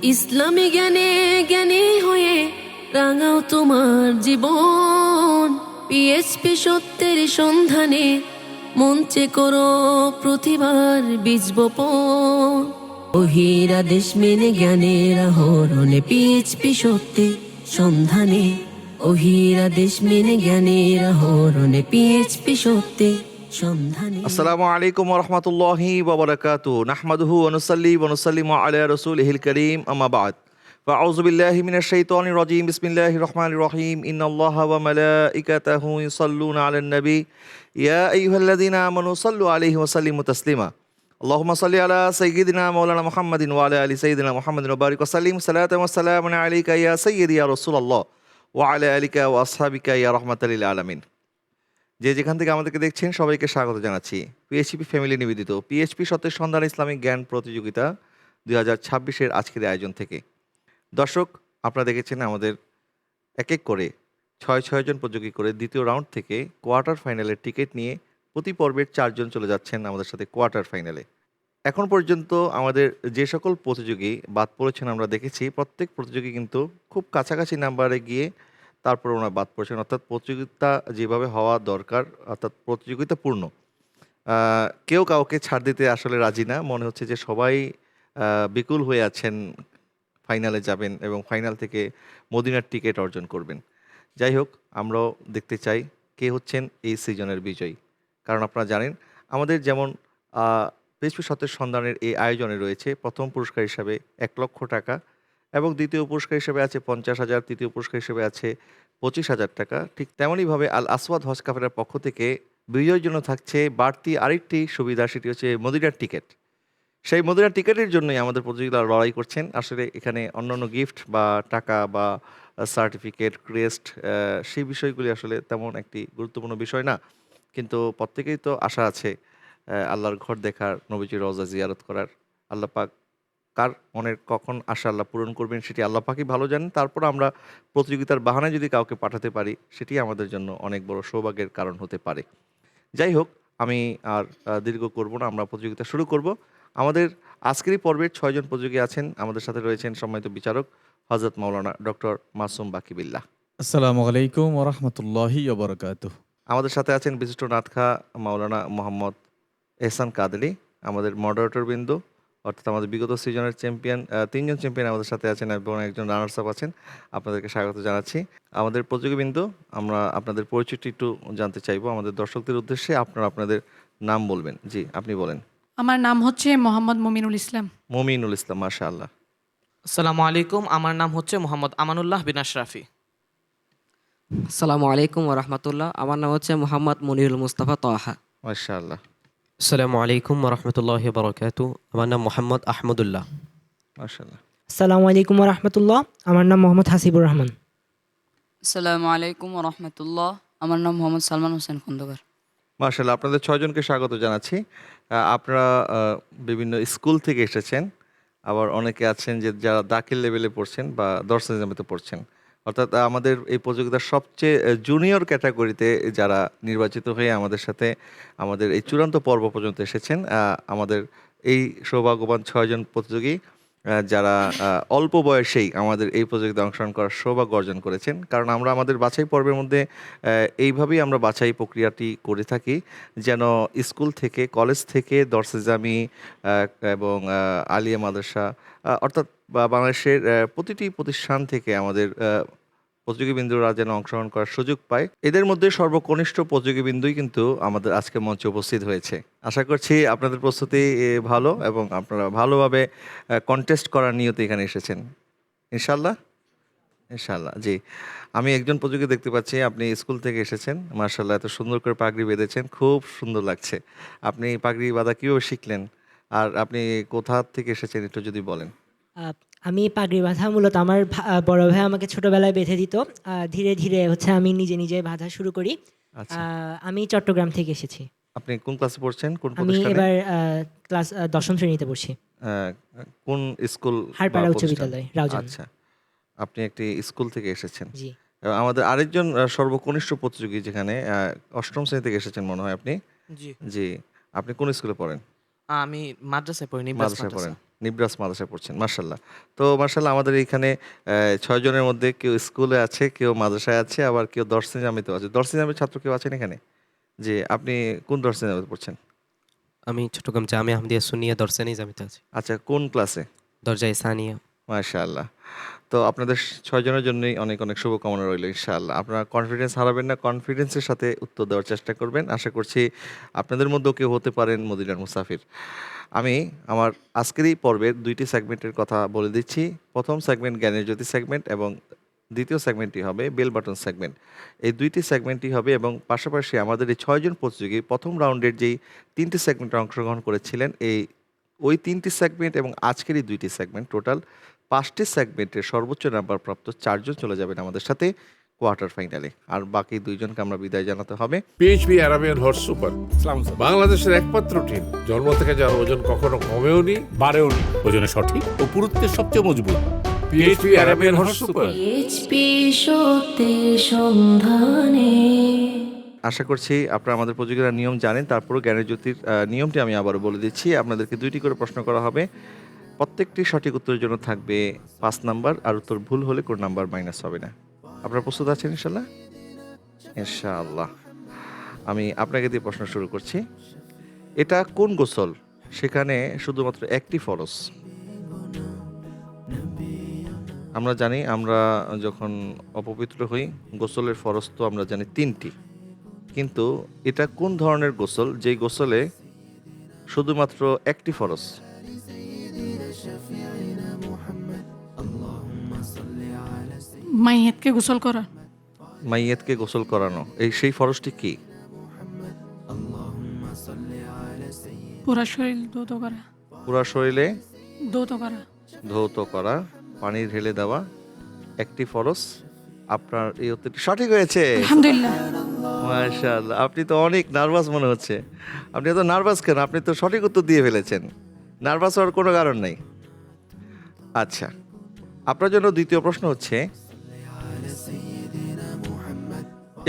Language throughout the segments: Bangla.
ইসলামী জ্ঞানে জ্ঞানী হয়ে রাঙাও তোমার জীবন। পিএইচপি সত্যের সন্ধানে মঞ্চে করো প্রতিবার বীজ বপন। ওহিরা দেশ মেনে জ্ঞানের আহরণে পিএইচপি সত্যের সন্ধানে। ওহিরা দেশ মেনে জ্ঞানের আহরণে পিএইচপি সত্যের সন্ধানে। আসসালামু আলাইকুম ওয়া রাহমাতুল্লাহি ওয়া বারাকাতুহু। নাহমাদুহু ওয়া নুসাল্লি ওয়া নুসাল্লিমু আলা রাসূলিহিল কারীম, আম্মা বা'দ। ফাআউযু বিল্লাহি মিনাশ শাইতানির রাজীম। বিসমিল্লাহির রহমানির রহিম। ইন্নাল্লাহা ওয়া মালাইকাতাহু ইউসাল্লুনা আলান নবী ইয়া আইয়ুহাল্লাযীনা আমানু সাল্লু আলাইহি ওয়া সাল্লিমু তাসলিমা। আল্লাহুম্মা সাল্লি আলা সাইয়্যিদিনা মাওলানা মুহাম্মাদিন ওয়া আলা আলি সাইয়্যিদিনা মুহাম্মাদিন ওয়া বারিক ওয়া সাল্লিম সালাতান ওয়া সালামান আলাইকা ইয়া সাইয়্যিদি ইয়া রাসূলুল্লাহ ওয়া আলা আলিকা ওয়া আসহাবিকা ইয়া রাহমাতাল লিল আলামিন। যে যেখান থেকে আমাদেরকে দেখছেন সবাইকে স্বাগত জানাচ্ছি পিএইচপি ফ্যামিলি নিবেদিত পিএইচপি সত্যের সন্ধান ইসলামিক জ্ঞান প্রতিযোগিতা 2026-এর আজকের আয়োজন থেকে। দর্শক, আপনারা দেখেছেন আমাদের এক এক করে ছয় জন প্রতিযোগী করে দ্বিতীয় রাউন্ড থেকে কোয়ার্টার ফাইনালের টিকিট নিয়ে প্রতি পর্বের 4 জন চলে যাচ্ছেন আমাদের সাথে কোয়ার্টার ফাইনালে। এখন পর্যন্ত আমাদের যে সকল প্রতিযোগী বাদ পড়েছেন আমরা দেখেছি, প্রত্যেক প্রতিযোগী কিন্তু খুব কাছাকাছি নাম্বারে গিয়ে তারপর ওনারা বাদ পড়েছেন। অর্থাৎ প্রতিযোগিতা যেভাবে হওয়া দরকার, অর্থাৎ প্রতিযোগিতাপূর্ণ, কেউ কাউকে ছাড় দিতে আসলে রাজি না। মনে হচ্ছে যে সবাই বিকুল হয়ে আছেন, ফাইনালে যাবেন এবং ফাইনাল থেকে মদিনার টিকিট অর্জন করবেন। যাই হোক, আমরাও দেখতে চাই কে হচ্ছেন এই সিজনের বিজয়ী। কারণ আপনারা জানেন আমাদের যেমন পিএইচপি সত্যের সন্ধানের এই আয়োজনে রয়েছে প্রথম পুরস্কার হিসাবে 1 লক্ষ টাকা এবং দ্বিতীয় পুরস্কার হিসেবে আছে 50,000, তৃতীয় পুরস্কার হিসেবে আছে 25,000 টাকা। ঠিক তেমনইভাবে আল আসওয়াদ হজ কাফেলার পক্ষ থেকে বিজয়ের জন্য থাকছে বাড়তি আরেকটি সুবিধা, সেটি হচ্ছে মদিনার টিকিট। সেই মদিনার টিকিটের জন্যই আমাদের প্রতিযোগিতা লড়াই করছেন। আসলে এখানে অন্যান্য গিফট বা টাকা বা সার্টিফিকেট, ক্রেস্ট, সেই বিষয়গুলি আসলে তেমন একটি গুরুত্বপূর্ণ বিষয় না। কিন্তু প্রত্যেকেই তো আশা আছে আল্লাহর ঘর দেখার, নবীজির রওজা জিয়ারত করার। আল্লাহ পাক কার মনের কখন আশা আল্লাহ পূরণ করবেন সেটি আল্লাহ পাকই ভালো জানেন। তারপর আমরা প্রতিযোগিতার বাহানায় যদি কাউকে পাঠাতে পারি সেটি আমাদের জন্য অনেক বড় সৌভাগ্যের কারণ হতে পারে। যাই হোক, আমি আর দীর্ঘ করব না, আমরা প্রতিযোগিতা শুরু করব। আমাদের আজকেরই পর্বের 6 জন প্রতিযোগী আছেন। আমাদের সাথে রয়েছেন সম্মানিত বিচারক হযরত মাওলানা ডক্টর মাসুম বাকি বিল্লাহ। আসসালামু আলাইকুম ওয়া রাহমাতুল্লাহি ওয়া বারাকাতুহু। আমাদের সাথে আছেন বিশিষ্ট নাতখা মাওলানা মোহাম্মদ এহসান কাদরি। আমাদের মডারেটর বৃন্দ, অর্থাৎ আমাদের বিগত সিজনের চ্যাম্পিয়ন, 3 জন চ্যাম্পিয়ন আমাদের সাথে আছেন এবং একজন রানার্স আপ আছেন। আপনাদেরকে স্বাগত জানাচ্ছি। আমাদের প্রতিযোগীবৃন্দ, আমরা আপনাদের পরিচয়টি একটু জানতে চাইবো আমাদের দর্শকদের উদ্দেশ্যে। আপনারা আপনাদের নাম বলবেন। জি, আপনি বলেন। আমার নাম হচ্ছে মোহাম্মদ মুমিনুল ইসলাম। মুমিনুল ইসলাম, মাশাআল্লাহ। আসসালামু আলাইকুম, আমার নাম হচ্ছে মোহাম্মদ আমানুল্লাহ বিন আশরাফি। আসসালামু আলাইকুম ওয়া রাহমাতুল্লাহ। আমার নাম হচ্ছে মোহাম্মদ মনিরুল মুস্তাফা তাহা। মাশাআল্লাহ, আসসালামু আলাইকুম ওয়া রাহমাতুল্লাহি ওয়া বারাকাতুহু। আমার নাম মোহাম্মদ আহমদুল্লাহ। মাশাআল্লাহ। আসসালামু আলাইকুম ওয়া রাহমাতুল্লাহ। আমার নাম মোহাম্মদ হাসিবুর রহমান। আসসালামু আলাইকুম ওয়া রাহমাতুল্লাহ। আমার নাম মোহাম্মদ সালমান হোসেন খন্দকার। মাশাআল্লাহ, আপনাদের 6 জনকে স্বাগত জানাচ্ছি। আপনারা বিভিন্ন স্কুল থেকে এসেছেন, আবার অনেকে আছেন যে যারা দাখিল লেভেলে পড়ছেন বা দর্শন নিজামিতে পড়ছেন। অর্থাৎ আমাদের এই প্রতিযোগিতার সবচেয়ে জুনিয়র ক্যাটাগরিতে যারা নির্বাচিত হয়ে আমাদের সাথে আমাদের এই চূড়ান্ত পর্ব পর্যন্ত এসেছেন, আমাদের এই সৌভাগ্যবান 6 জন প্রতিযোগী যারা অল্প বয়সেই আমাদের এই প্রতিযোগিতায় অংশগ্রহণ করার সৌভাগ্য অর্জন করেছেন। কারণ আমরা আমাদের বাছাই পর্বের মধ্যে এইভাবেই আমরা বাছাই প্রক্রিয়াটি করে থাকি, যেন স্কুল থেকে, কলেজ থেকে, দরসে জামি এবং আলিয়া মাদ্রাসা, অর্থাৎ বাংলাদেশের প্রতিটি প্রতিষ্ঠান থেকে আমাদের প্রতিযোগীবৃন্দরা যেন অংশগ্রহণ করার সুযোগ পায়। এদের মধ্যে সর্বকনিষ্ঠ প্রতিযোগীবৃন্দই কিন্তু আমাদের আজকে মঞ্চে উপস্থিত হয়েছে। আশা করছি আপনাদের প্রস্তুতি ভালো এবং আপনারা ভালোভাবে কন্টেস্ট করার নিয়তে এখানে এসেছেন। ইনশাল্লাহ, ইনশাল্লাহ। জি, আমি একজন প্রতিযোগী দেখতে পাচ্ছি, আপনি স্কুল থেকে এসেছেন। মার্শাল্লাহ, এত সুন্দর করে পাগড়ি বেঁধেছেন, খুব সুন্দর লাগছে। আপনি পাগড়ি বাঁধা কীভাবে শিখলেন আর আপনি কোথা থেকে এসেছেন একটু যদি বলেন। আমি পাগড়ি বাঁধা মূলত আমার বড় ভাই আমাকে ছোটবেলায় বেঁধে দিত। ধীরে ধীরে হচ্ছে আমি নিজে নিজে বাঁধা শুরু করি। আচ্ছা, আমি চট্টগ্রাম থেকে এসেছি। আপনি কোন ক্লাসে পড়ছেন, কোন আমি প্রতিষ্ঠানে? এবার ক্লাস 10ম শ্রেণীতে পড়ছি। কোন স্কুল বা হারপাড়া উচ্চ প্রতিষ্ঠান? বিদ্যালয়, রাউজান। আচ্ছা, আপনি একটি স্কুল থেকে এসেছেন। জি। আমাদের আরেকজন সর্বকনিষ্ঠ প্রতিযোগী, যেখানে 8ম শ্রেণী থেকে এসেছেন মনে হয় আপনি। জি, জি, আপনি কোন স্কুলে পড়েন? আমি মাদ্রাসায় পড়ি, নিব্রাস মাদ্রাসায় মাদ্রাসা। পড়েন। নিবরাস মাদ্রাসায় পড়ছেন, মার্শাল্লাহ। তো মার্শাল্লাহ আমাদের এখানে 6 জনের মধ্যে কেউ স্কুলে আছে, কেউ মাদ্রাসায় আছে, আবার কেউ দর্শন জামিতেও আছে। দর্শন জামির ছাত্র কেউ আছেন এখানে? যে আপনি কোন দর্শন জামিতে পড়ছেন? আমি চট্টগ্রাম জামিয়া আহমদিয়া সুন্নিয়া দর্শনী জামিতে আছি, আচ্ছা, কোন ক্লাসে? দরজায় সানিয়া। মাশাআল্লাহ। তো আপনাদের 6 জনের জন্যই অনেক অনেক শুভকামনা রইল ইনশাআল্লাহ। আপনারা কনফিডেন্স হারাবেন না, কনফিডেন্সের সাথে উত্তর দেওয়ার চেষ্টা করবেন। আশা করছি আপনাদের মধ্যেও কেউ হতে পারেন মদিনার মুসাফির। আমি আমার আজকের এই পর্বের 2টি সেগমেন্টের কথা বলে দিচ্ছি। প্রথম সেগমেন্ট জ্ঞানের জ্যোতি সেগমেন্ট এবং দ্বিতীয় সেগমেন্টটি হবে বেল বাটন সেগমেন্ট। এই 2টি সেগমেন্টই হবে এবং পাশাপাশি আমাদের এই 6 জন প্রতিযোগী প্রথম রাউন্ডের যেই 3টি সেগমেন্টে অংশগ্রহণ করেছিলেন, ওই 3টি সেগমেন্ট এবং আজকের এই 2টি সেগমেন্ট, টোটাল 5টি সেগমেন্টের সর্বোচ্চ নাম্বার প্রাপ্ত 4 জন চলে যাবেন আমাদের সাথে কোয়ার্টার ফাইনালে। আর বাকি 2 জনকে আমরা বিদায় জানাতে হবে। পিএইচপি অ্যারাবিয়ান হর্স সুপার বাংলাদেশের একমাত্র টিম জন্ম থেকে যার ওজন কখনো কমেওনি বাড়েওনি, ওজনে সঠিক ও পুরুত্বের সবচেয়ে মজবুত। PHP Arabian horse super. PHP সত্যের সন্ধানে। আশা করছি আপনারা আমাদের প্রযোজকেরা নিয়ম জানেন, তারপরও জ্ঞানের জ্যোতির নিয়মটি আমি আবারও বলে দিচ্ছি। আপনাদেরকে 2টি করে প্রশ্ন করা হবে, প্রত্যেকটি সঠিক উত্তরের জন্য থাকবে 5 নাম্বার, আর উত্তর ভুল হলে কোনো নাম্বার মাইনাস হবে না। আপনারা প্রস্তুত আছেন ইনশাল্লাহ? ইনশাআল্লাহ। আমি আপনাকে দিয়ে প্রশ্ন শুরু করছি। এটা কোন গোসল সেখানে শুধুমাত্র একটি ফরজ? আমরা জানি আমরা যখন অপবিত্র হই গোসলের ফরজ তো আমরা জানি 3টি, কিন্তু এটা কোন ধরনের গোসল যেই গোসলে শুধুমাত্র একটি ফরজ? মাইয়াতকে গোসল করা। মাইয়াতকে গোসল করানো, সেই ফরজটি কি? পুরা শরীর ধৌত করা। পুরা শরীরে ধৌত করা। ধৌত করা, পানি ঢেলে দেওয়া, একটি ফরজ। আপনার এই উত্তরটি সঠিক হয়েছে, আলহামদুলিল্লাহ। মাশাআল্লাহ। আপনি তো অনেক নার্ভাস মনে হচ্ছে। আপনি এত নার্ভাস কেন? আপনি তো সঠিক উত্তর দিয়ে ফেলেছেন, নার্ভাস হওয়ার কোনো কারণ নাই। আচ্ছা, আপনার জন্য দ্বিতীয় প্রশ্ন হচ্ছে,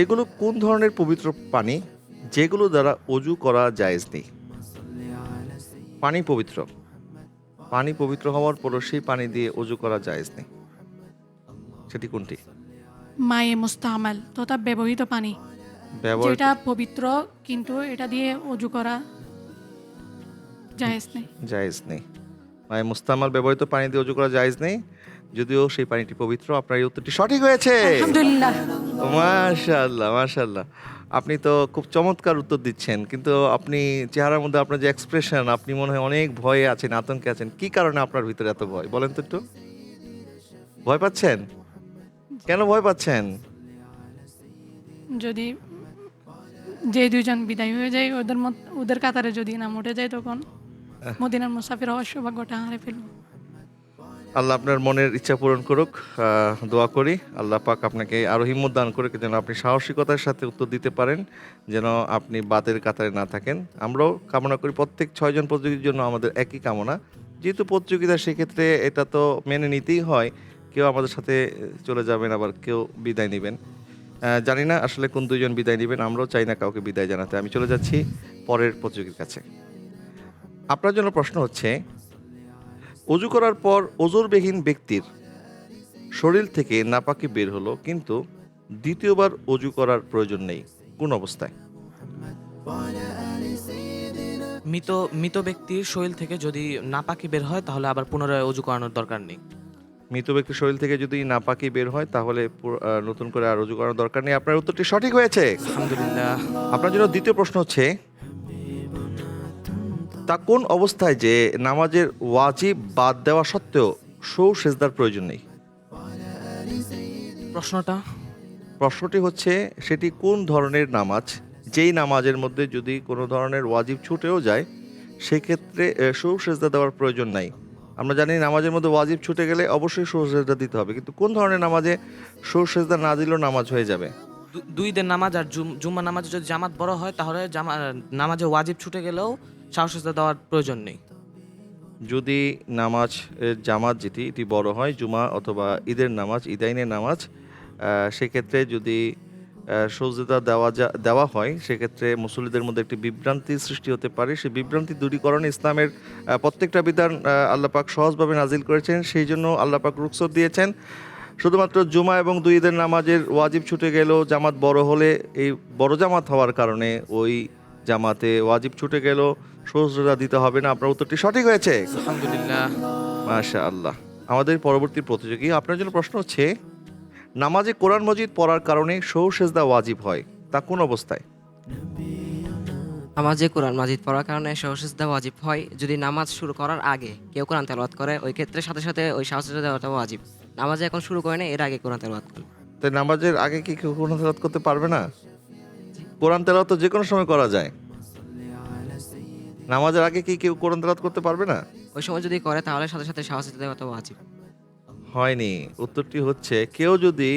এগুলো কোন ধরনের পবিত্র পানি যেগুলো দ্বারা অজু করা জায়েজ নেই? পানি পবিত্র, পানি পবিত্র হওয়ার পরও সেই পানি দিয়ে অজু করা জায়েজ নেই, সেটি কোনটি? মায়ে মুস্তামাল তথা ব্যবহৃত পানি, ব্যবহার যেটা পবিত্র কিন্তু এটা দিয়ে অজু করা জায়েজ নেই। জায়েজ নেই। মানে মুস্তামাল ব্যবহৃত পানি দিয়ে অজু করা জায়েজ নেই, যদিও সেই পানিটি পবিত্র। আপনার এই উত্তরটি সঠিক হয়েছে, আলহামদুলিল্লাহ। মাশাআল্লাহ মাশাআল্লাহ। আপনি তো খুব চমৎকার উত্তর দিচ্ছেন, কিন্তু আপনি চেহারার মধ্যে আপনার যে এক্সপ্রেশন, আপনি মনে হয় অনেক ভয়ে আছেন, আতঙ্কে আছেন। কি কারণে আপনার ভিতরে এত ভয় বলেন তো একটু? ভয় পাচ্ছেন? কেন ভয় পাচ্ছেন? যদি যে 2 জন বিদায় হয়ে যায় ওদের কাতারে যদি নাম উঠে যায় তখন মদিনার মুসাফির হওয়ার সৌভাগ্যটা হারিয়ে ফেলবো। আল্লাহ আপনার মনের ইচ্ছা পূরণ করুক, দোয়া করি আল্লাহ পাক আপনাকে আরো হিম্মত দান করুক, যেন আপনি সাহসিকতার সাথে উত্তর দিতে পারেন, যেন আপনি বাতের কাতারে না থাকেন। আমরাও কামনা করি প্রত্যেক 6 জন প্রতিযোগীর জন্য আমাদের একই কামনা, যেহেতু প্রতিযোগিতা সেক্ষেত্রে এটা তো মেনে নিতেই হয়। কেউ আমাদের সাথে চলে যাবেন, আবার কেউ বিদায় নেবেন। জানি না আসলে কোন 2 জন বিদায় নেবেন, আমরাও চাই না কাউকে বিদায় জানাতে। আমি চলে যাচ্ছি পরের প্রতিযোগীর কাছে। আপনার জন্য প্রশ্ন হচ্ছে, অজু করার পর ওজরবিহীন ব্যক্তির শরীর থেকে নাপাকি বের হলো কিন্তু দ্বিতীয়বার অজু করার প্রয়োজন নেই, কোন অবস্থায়? মৃত ব্যক্তির শরীর থেকে যদি নাপাকি বের হয় তাহলে আবার পুনরায় অজু করানোর দরকার নেই। মৃত ব্যক্তির শরীর থেকে যদি নাপাকি বের হয় তাহলে নতুন করে আর অজু করানোর দরকার নেই। আপনার উত্তরটি সঠিক হয়েছে, আলহামদুলিল্লাহ। আপনার জন্য দ্বিতীয় প্রশ্ন হচ্ছে, তা কোন অবস্থায় যে নামাজের ওয়াজিব বাদ দেওয়া সত্ত্বেও সেজদার প্রয়োজন নেই? প্রশ্নটি হচ্ছে, সেটি কোন ধরনের নামাজ যেই নামাজের মধ্যে যদি কোনো ধরনের ওয়াজিব ছুটেও যায় সেক্ষেত্রে সেজদা দেওয়ার প্রয়োজন নাই? আমরা জানি নামাজের মধ্যে ওয়াজিব ছুটে গেলে অবশ্যই সেজদা দিতে হবে, কিন্তু কোন ধরনের নামাজে সেজদা না দিলেও নামাজ হয়ে যাবে? 2 ঈদের নামাজ আর জুম্মা নামাজে যদি জামাত বড় হয় তাহলে নামাজে ওয়াজিব ছুটে গেলেও সেজদা দেওয়ার প্রয়োজন নেই। যদি নামাজ জামাত এটি বড় হয়, জুমা অথবা ঈদের নামাজ, ঈদাইনের নামাজ, সেক্ষেত্রে যদি সজদা দেওয়া হয়, সেক্ষেত্রে মুসল্লিদের মধ্যে একটি বিভ্রান্তি সৃষ্টি হতে পারে। সেই বিভ্রান্তি দূরীকরণে ইসলামের প্রত্যেকটা বিধান আল্লাহ পাক সহজভাবে নাজিল করেছেন, সেই জন্য আল্লাহ পাক রুখসত দিয়েছেন। শুধুমাত্র জুমা এবং দুই ঈদের নামাজের ওয়াজিব ছুটে গেল, জামাত বড় হলে এই বড় জামাত হওয়ার কারণে ওই জামাতে ওয়াজিব ছুটে গেল, সজদা দিতে হবে না। আপনার উত্তরটি সঠিক হয়েছে, আলহামদুলিল্লাহ। মাশাআল্লাহ। আমাদের পরবর্তী প্রতিযোগী, আপনার জন্য প্রশ্ন হচ্ছে, নামাজে কোরআন মজিদ পড়ার কারণে সহু সেজদা ওয়াজিব হয়, তা কোন অবস্থায়? নামাজে কোরআন মাজিদ পড়ার কারণে সহসিজদা ওয়াজিব হয় যদি নামাজ শুরু করার আগে কেউ কোরআন তেলাওয়াত করে, ওই ক্ষেত্রে সাথে সাথে ওই সহসিজদা দেওয়াটা ওয়াজিব। নামাজে এখন শুরু করে না, এর আগে কোরআন তেলাওয়াত করে। তাই নামাজের আগে কি কেউ কোরআন তেলাওয়াত করতে পারবে না? কোরআন তেলাওয়াত তো যে কোনো সময় করা যায়, নামাজের আগে কি কেউ কোরআন তেলাওয়াত করতে পারবে না? ওই সময় যদি করে তাহলে সাথে সাথে সহসিজদা দেওয়াটা ওয়াজিব। হয়নি। উত্তরটি হচ্ছে, কেউ যদি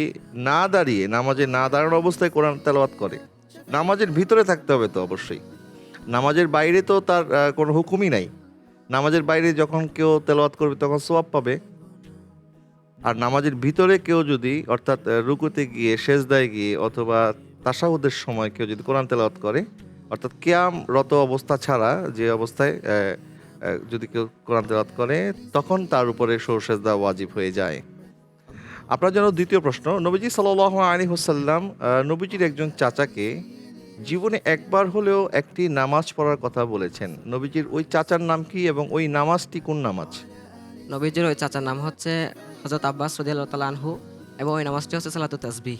না দাঁড়িয়ে, নামাজে না দাঁড়ানো অবস্থায় কোরআন তেলাওয়াত করে, নামাজের ভিতরে থাকতে হবে তো অবশ্যই, নামাজের বাইরে তো তার কোনো হুকুমই নাই। নামাজের বাইরে যখন কেউ তেলাওয়াত করবে তখন সওয়াব পাবে, আর নামাজের ভিতরে কেউ যদি, অর্থাৎ রুকুতে গিয়ে, সেজদায় গিয়ে অথবা তাশাহুদের সময় কেউ যদি কোরআন তেলাওয়াত করে, অর্থাৎ কিয়ামরত অবস্থা ছাড়া যে অবস্থায় যদি কেউ কোরআন তেলাওয়াত করে, তখন তার উপরে সহু সেজদা ওয়াজিব হয়ে যায়। আপনার জন্য দ্বিতীয় প্রশ্ন, নবীজি সাল্লাল্লাহু আলাইহি ওয়াসাল্লাম নবীজির একজন চাচাকে জীবনে একবার হলেও একটি নামাজ পড়ার কথা বলেছেন। নবীজির ওই চাচার নাম কি এবং ওই নামাজটি কোন নামাজ? নবীজির ওই চাচার নাম হচ্ছে হযরত আব্বাস রাদিয়াল্লাহু তাআলা আনহু, এবং ওই নামাজটি হচ্ছে সালাতুত তাসবিহ।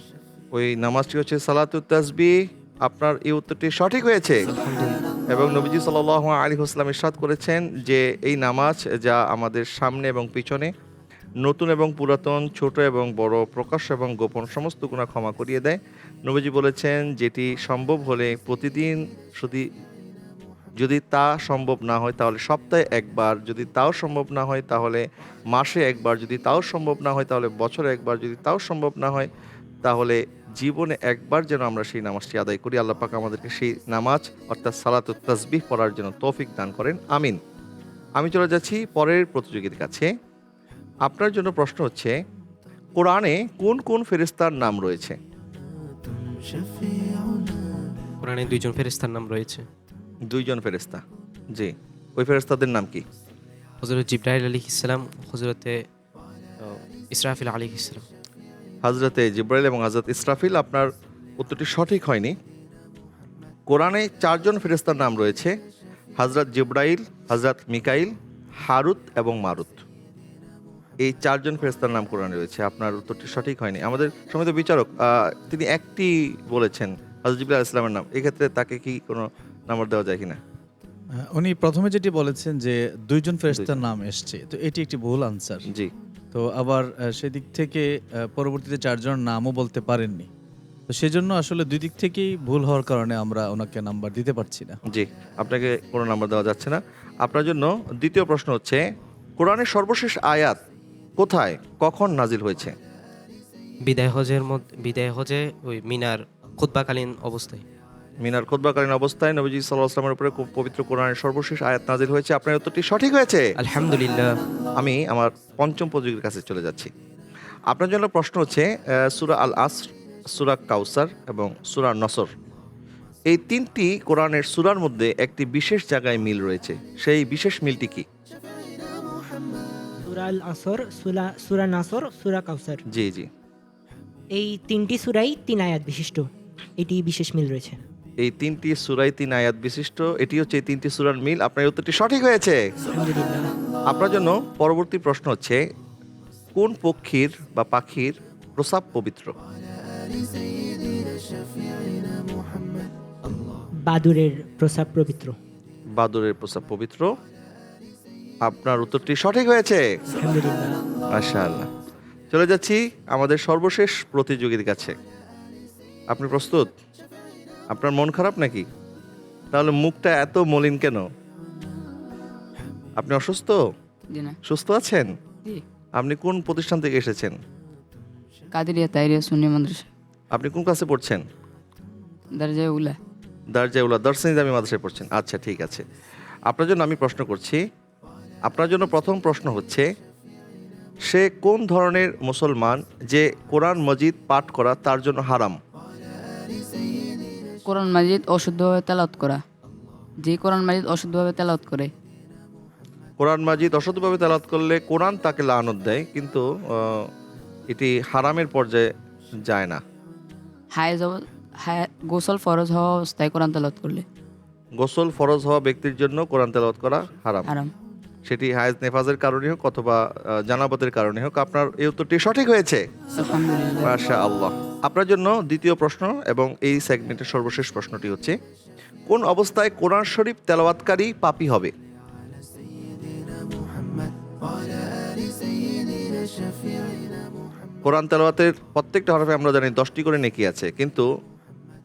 ওই নামাজটি হচ্ছে সালাতুত তাসবিহ। আপনার এই উত্তরটি সঠিক হয়েছে, এবং নবীজি সাল্লাল্লাহু আলাইহি ওয়াসাল্লাম ইরশাদ করেছেন যে এই নামাজ যা আমাদের সামনে এবং পিছনে, নতুন এবং পুরাতন, ছোট এবং বড়, প্রকাশ্য এবং গোপন সমস্ত গুনাহ ক্ষমা করিয়ে দেয়। নবীজি বলেছেন, যেটি সম্ভব হলে প্রতিদিন, যদি তা সম্ভব না হয় তাহলে সপ্তাহে একবার, যদি তাও সম্ভব না হয় তাহলে মাসে একবার, যদি তাও সম্ভব না হয় তাহলে বছরে একবার, যদি তাও সম্ভব না হয় তাহলে জীবনে একবার যেন আমরা সেই নামাজটি আদায় করি। আল্লাহ পাক আমাদেরকে সেই নামাজ অর্থাৎ সালাতুত তাসবিহ পড়ার জন্য তৌফিক দান করেন, আমিন। আমি চলে যাচ্ছি পরের প্রতিযোগীর কাছে। আপনার জন্য প্রশ্ন হচ্ছে, কোরআনে কোন কোন ফেরেশতার নাম রয়েছে? কোরআনে দুইজন ফেরেশতার নাম রয়েছে। দুইজন ফেরেশতা, জি। ওই ফেরেশতাদের নাম কি? হযরত জিবরাইল আলাইহিস সালাম, হযরতে ইসরাফিল আলাইহিস সালাম। হযরতে জিবরাইল এবং হযরত ইসরাফিল। আপনার উত্তরটি সঠিক হয়নি। কোরআনে চারজন ফেরেশতার নাম রয়েছে, হযরত জিবরাইল, হযরত মিকাইল, হারুত এবং মারুত। এই চারজন ফেরেশতার নাম কোরআনে রয়েছে। আপনার উত্তরটি সঠিক হয়নি। আমাদের সম্মানিত বিচারক তিনি একটি বলেছেন হযরত জিবরাইল আলাইহিস সালামের নাম, এক্ষেত্রে তাকে কি কোনো নাম্বার দেওয়া যায় কিনা? উনি প্রথমে যেটি বলেছেন যে দুইজন ফেরেশতার নাম এসছে, তো এটি একটি ভুল আনসার। জি। তো আবার সেদিক থেকে পরবর্তীতে চারজনের নামও বলতে পারেননি, তো সেজন্য আসলে দুই দিক থেকেই ভুল হওয়ার কারণে আমরা ওনাকে নাম্বার দিতে পারছি না। জি, আপনাকে কোনো নাম্বার দেওয়া যাচ্ছে না। আপনার জন্য দ্বিতীয় প্রশ্ন হচ্ছে, কোরআনের সর্বশেষ আয়াত কোথায়, কখন নাজিল হয়েছে? বিদায় হজে ওই মিনার খুতবাকালীন অবস্থায়। মিনার খুতবাকালীন অবস্থায় নবীজি সাল্লাল্লাহু আলাইহি ওয়াসাল্লামের উপরে পবিত্র কোরআনের সর্বশেষ আয়াত নাজিল হয়েছে। আপনার উত্তরটি সঠিক হয়েছে, আলহামদুলিল্লাহ। আমি আমার পঞ্চম প্রতিযোগীর কাছে চলে যাচ্ছি। আপনার জন্য প্রশ্ন হচ্ছে, সূরা আল আসর, সূরা কাউসার এবং সূরা নসর, এই তিনটি কোরআনের সূরার মধ্যে একটি বিশেষ জায়গায় মিল রয়েছে, সেই বিশেষ মিলটি কি? সূরা আল আসর, সূরা নাসর, সূরা কাউসার, জি জি। এই তিনটি সূরাই 3 আয়াত বিশিষ্ট, এটি বিশেষ মিল রয়েছে। এই তিনটি সূরাই 3 আয়াত বিশিষ্ট, এটি হচ্ছে এই তিনটি সূরার মিল। আপনার উত্তরটি সঠিক হয়েছে, আলহামদুলিল্লাহ। আপনার জন্য পরবর্তী প্রশ্ন হচ্ছে, কোন পক্ষীর বা পাখির প্রস্রাব পবিত্র? বাদুরের প্রস্রাব পবিত্র। বাদুরের প্রস্রাব পবিত্র। আপনার উত্তরটি সঠিক হয়েছে, আলহামদুলিল্লাহ। মাশাআল্লাহ। চলে যাচ্ছি আমাদের সর্বশেষ প্রতিযোগীর কাছে। আপনি প্রস্তুত? আপনার মন খারাপ নাকি? তাহলে মুখটা এত মলিন কেন? আপনি অসুস্থ? জি না। সুস্থ আছেন? জি। আপনি কোন প্রতিষ্ঠান থেকে এসেছেন? কাদেরিয়া তাইরিয়া সুন্নি মাদ্রাসা, আপনি কোন ক্লাসে পড়ছেন? দরজা উলা। দারজাউলা দর্শনী দামি মাদ্রাসায় পড়ছেন। আচ্ছা, ঠিক আছে। আপনার জন্য আমি প্রশ্ন করছি। আপনার জন্য প্রথম প্রশ্ন হচ্ছে, সে কোন ধরনের মুসলমান যে কোরআন মজিদ পাঠ করা তার জন্য হারাম? কোরআন মাজিদ অশুদ্ধভাবে তেলাওয়াত করা, যে কোরআন মাজিদ অশুদ্ধভাবে তেলাওয়াত করে। কোরআন মাজিদ অসৎভাবে তেলাওয়াত করলে কোরআন তাকে লানত দেয়, কিন্তু এটি হারামের পর্যায়ে যায় না। হায়েজ গোসল ফরজ হওয়া অবস্থায় কোরআন তেলাওয়াত করলে গোসল ফরজ হওয়া ব্যক্তির জন্য কোরআন তেলাওয়াত করা হারাম, হারাম। সেটি হায়েজ নেফাজের কারণে হোক অথবা জানাবতের কারণে হোক। আপনার এই উত্তরটি সঠিক হয়েছে, আলহামদুলিল্লাহ। মাশাআল্লাহ। আপনার জন্য দ্বিতীয় প্রশ্ন এবং এই সেগমেন্টের সর্বশেষ প্রশ্নটি হচ্ছে, কোন অবস্থায় কোরআন শরীফ তেলাওয়াতকারী পাপী হবে? কোরআন তেলাওয়াতের প্রত্যেকটা হরফে আমরা জানি 10টি করে নেকি আছে, কিন্তু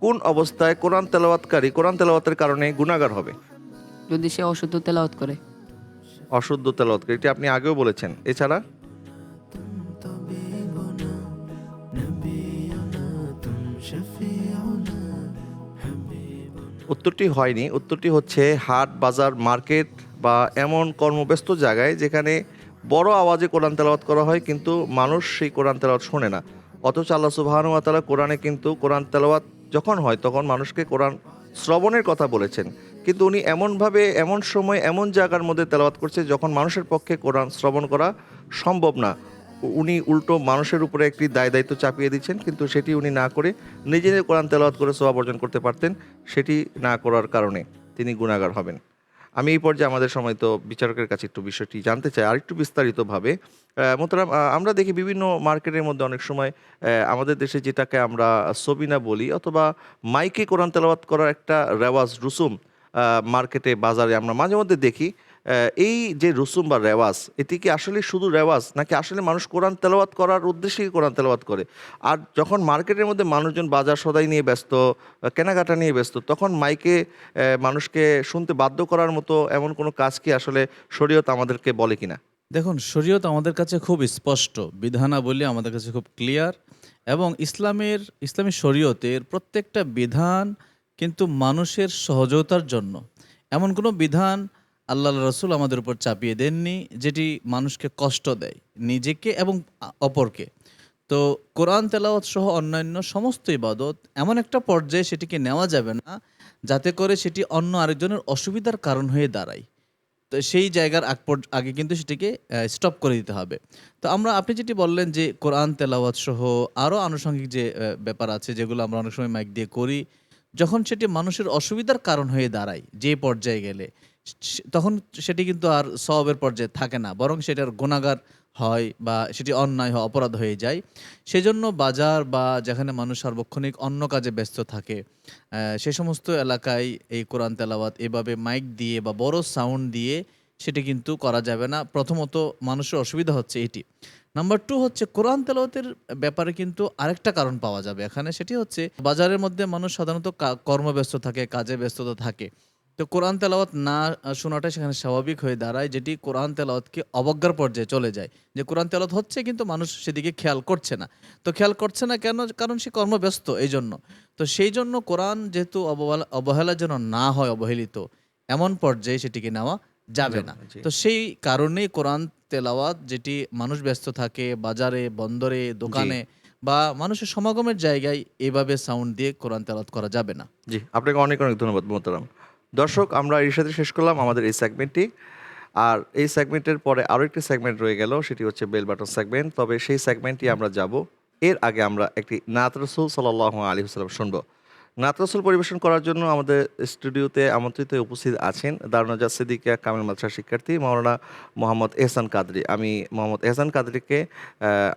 কোন অবস্থায় কোরআন তেলাওয়াতকারী কোরআন তেলাওয়াতের কারণে গুনাহগার হবে? যদি সে অশুদ্ধ তেলাওয়াত করে। অশুদ্ধ তেলাওয়াতকারী, এটি আপনি আগেও বলেছেন। এছাড়া উত্তরটি হয়নি। উত্তরটি হচ্ছে হাট, বাজার, মার্কেট বা এমন কর্মব্যস্ত জায়গায় যেখানে বড় আওয়াজে কোরআন তেলাওয়াত করা হয়, কিন্তু মানুষ সেই কোরআন তেলাওয়াত শোনে না। অথচ আল্লাহ সুবহানাহু ওয়া তাআলা কোরআনে কিন্তু কোরআন তেলাওয়াত যখন হয় তখন মানুষকে কোরআন শ্রবণের কথা বলেছেন, কিন্তু উনি এমনভাবে, এমন সময়, এমন জায়গার মধ্যে তেলাওয়াত করছে যখন মানুষের পক্ষে কোরআন শ্রবণ করা সম্ভব না। উনি উল্টো মানুষের উপরে একটি দায়িত্ব চাপিয়ে দিচ্ছেন, কিন্তু সেটি উনি না করে নিজে নিজে কোরআন তেলাওয়াত করে সওয়াব অর্জন করতে পারতেন। সেটি না করার কারণে তিনি গুনাহগার হবেন। আমি এই পর্যায়ে আমাদের সময় তো বিচারকের কাছে একটু বিষয়টি জানতে চাই আরেকটু বিস্তারিতভাবে। মোহতারাম, আমরা দেখি বিভিন্ন মার্কেটের মধ্যে অনেক সময় আমাদের দেশে যেটাকে আমরা সবিনা বলি অথবা মাইকে কোরআন তেলাওয়াত করার একটা রেওয়াজ, রুসুম মার্কেটে, বাজারে আমরা মাঝে মধ্যে দেখি। এই যে রুসুম বা রেওয়াজ, এটি কি আসলে শুধু রেওয়াজ, নাকি আসলে মানুষ কোরআন তেলাওয়াত করার উদ্দেশ্যেই কোরআন তেলাওয়াত করে? আর যখন মার্কেটের মধ্যে মানুষজন বাজার সদাই নিয়ে ব্যস্ত, কেনাকাটা নিয়ে ব্যস্ত, তখন মাইকে মানুষকে শুনতে বাধ্য করার মতো এমন কোনো কাজ কি আসলে শরীয়ত আমাদেরকে বলে কিনা? দেখুন, শরীয়ত আমাদের কাছে খুব স্পষ্ট, বিধানাবলী আমাদের কাছে খুব ক্লিয়ার, এবং ইসলামী শরীয়তের প্রত্যেকটা বিধান কিন্তু মানুষের সহজতার জন্য। এমন কোনো বিধান আল্লাহ রসুল আমাদের উপর চাপিয়ে দেননি যেটি মানুষকে কষ্ট দেয়, নিজেকে এবং অপরকে। তো কোরআন তেলাওয়াত সহ অন্যান্য সমস্ত ইবাদত এমন একটা পর্যায়ে সেটিকে নেওয়া যাবে না যাতে করে সেটি অন্য আরেকজনের অসুবিধার কারণ হয়ে দাঁড়ায়। তো সেই জায়গার আগে কিন্তু সেটিকে স্টপ করে দিতে হবে। তো আপনি যেটি বললেন যে কোরআন তেলাওয়াত সহ আরও আনুষঙ্গিক যে ব্যাপার আছে যেগুলো আমরা অনেক সময় মাইক দিয়ে করি, যখন সেটি মানুষের অসুবিধার কারণ হয়ে দাঁড়ায় যে পর্যায়ে গেলে, তখন সেটি কিন্তু আর সওয়াবের পর্যায়ে থাকে না, বরং সেটার গুনাহগার হয় বা সেটি অন্যায় হয়, অপরাধ হয়ে যায়। সেজন্য বাজার বা যেখানে মানুষ সার্বক্ষণিক অন্য কাজে ব্যস্ত থাকে, সে সমস্ত এলাকায় এই কোরআন তেলাওয়াত এভাবে মাইক দিয়ে বা বড় সাউন্ড দিয়ে সেটি কিন্তু করা যাবে না। প্রথমত মানুষের অসুবিধা হচ্ছে এটি। নাম্বার 2 হচ্ছে কোরআন তেলাওয়াতের ব্যাপারে কিন্তু আরেকটা কারণ পাওয়া যাবে এখানে, সেটি হচ্ছে বাজারের মধ্যে মানুষ সাধারণত কর্মব্যস্ত থাকে, কাজে ব্যস্ততা থাকে। তো কোরআন তেলাওয়াত না শোনাটাই সেখানে স্বাভাবিক হয়ে দাঁড়ায়, যেটি কোরআন তেলাওয়াতকে অবজ্ঞার পর্যায়ে চলে যায়। যে কোরআন তেলাওয়াত হচ্ছে কিন্তু মানুষ সেদিকে খেয়াল করছে না। তো খেয়াল করছে না কেন? কারণ সে কর্মব্যস্ত, এই জন্য। তো সেই জন্য কোরআন যেহেতু অবহেলা যেন না হয়, অবহেলিত, এমন পর্যায়ে সেটিকে নেওয়া যাবে না। তো সেই কারণেই কোরআন তেলাওয়াত যেটি মানুষ ব্যস্ত থাকে বাজারে, বন্দরে, দোকানে বা মানুষের সমাগমের জায়গায়, এভাবে সাউন্ড দিয়ে কোরআন তেলাওয়াত করা যাবে না। জি, আপনাকে অনেক অনেক ধন্যবাদ মোহতারাম। দর্শক, আমরা এর সাথে শেষ করলাম আমাদের এই সেগমেন্টটি। আর এই সেগমেন্টের পরে আরও একটি সেগমেন্ট রয়ে গেল, সেটি হচ্ছে বেল বাটন সেগমেন্ট। তবে সেই সেগমেন্টটি আমরা যাব, এর আগে আমরা একটি নাত রাসূল সাল্লাল্লাহু আলাইহি ওয়াসাল্লাম শুনব। নাত রাসূল পরিবেশন করার জন্য আমাদের স্টুডিওতে আমন্ত্রিত উপস্থিত আছেন দারুন নাজাত সিদ্দিকিয়া কামিল মাদ্রাসার শিক্ষার্থী মাওলানা মোহাম্মদ এহসান কাদরী। আমি মোহাম্মদ এহসান কাদরীকে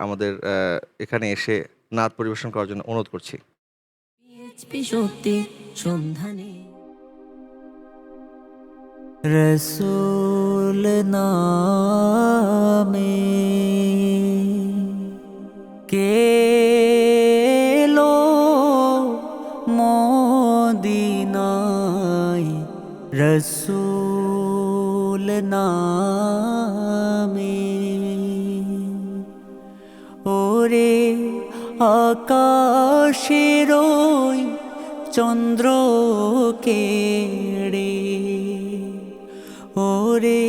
আমাদের এখানে এসে নাত পরিবেশন করার জন্য অনুরোধ করছি। সত্যি সন্ধানে রসূল নামে কেলো মদিনায়, রসূল নামে ওরে আকাশের ওই চন্দ্র কেড়ে, ওরে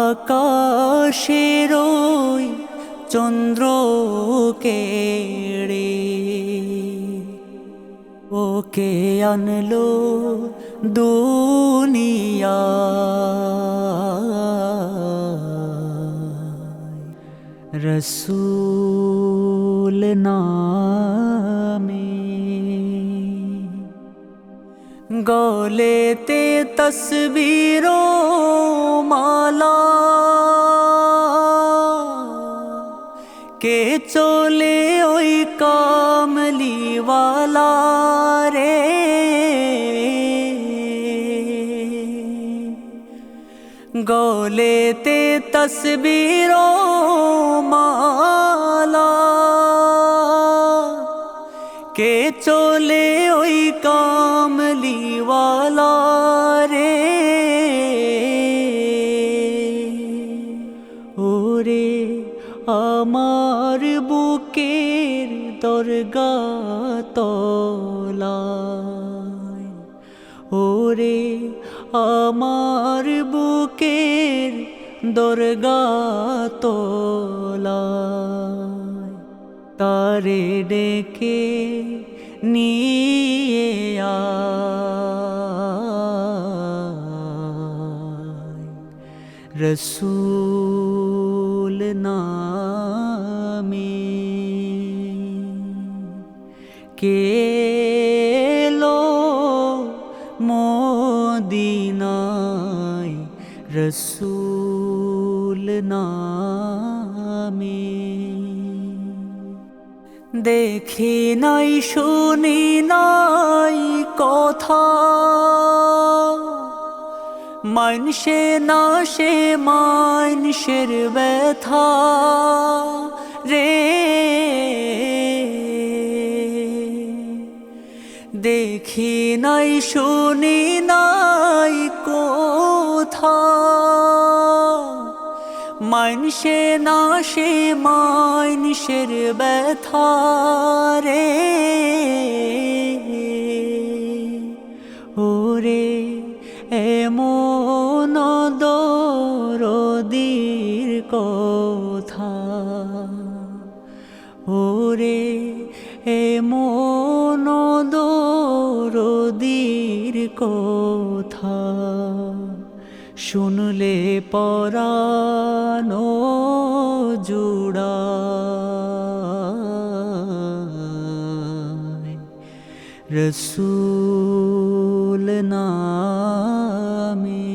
আকাশের ওই চন্দ্র কেড়ে, ওকে আনলো দুনিয়া রসূল নামে গলেতে তসবিরো মালা কে চলে ওই কামলিওয়ালা রে গলেতে তসবিরো মালা কে চলে ওই কামলিওয়ালা রে ওরে আমার বুকের দরগা তলায় ওরে আমার বুকের দরগা তলায় তারে ডেকে নিয়ে আয় রসূল নামে কেলো মদিনায় রসূল নামে দেখি নাই শুনি নাই কথা মানসে না সে মানসের ব্যথা রে দেখি নাই শুনি নাই কথা মানসে না সে মানসের ব্যথা রে ওরে এমন দরদির কথা ওরে এমন দরদির কথা শুনলে পরানো জুড়ায় রসূল নামে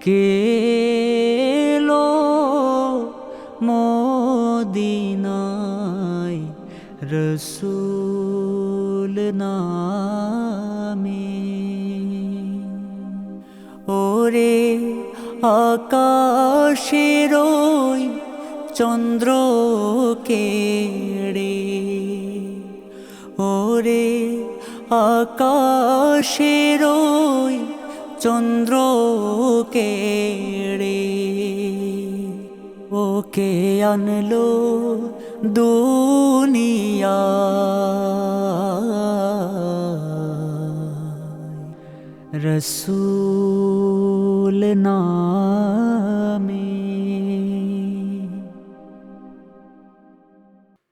কেলো মদিনায় রসূল নামে ওরে আকাশের ওই চন্দ্র কেড়ে ওরে আকাশের ওই চন্দ্র কেড়ে ওকে আনলো দুনিয়া রসূল নামে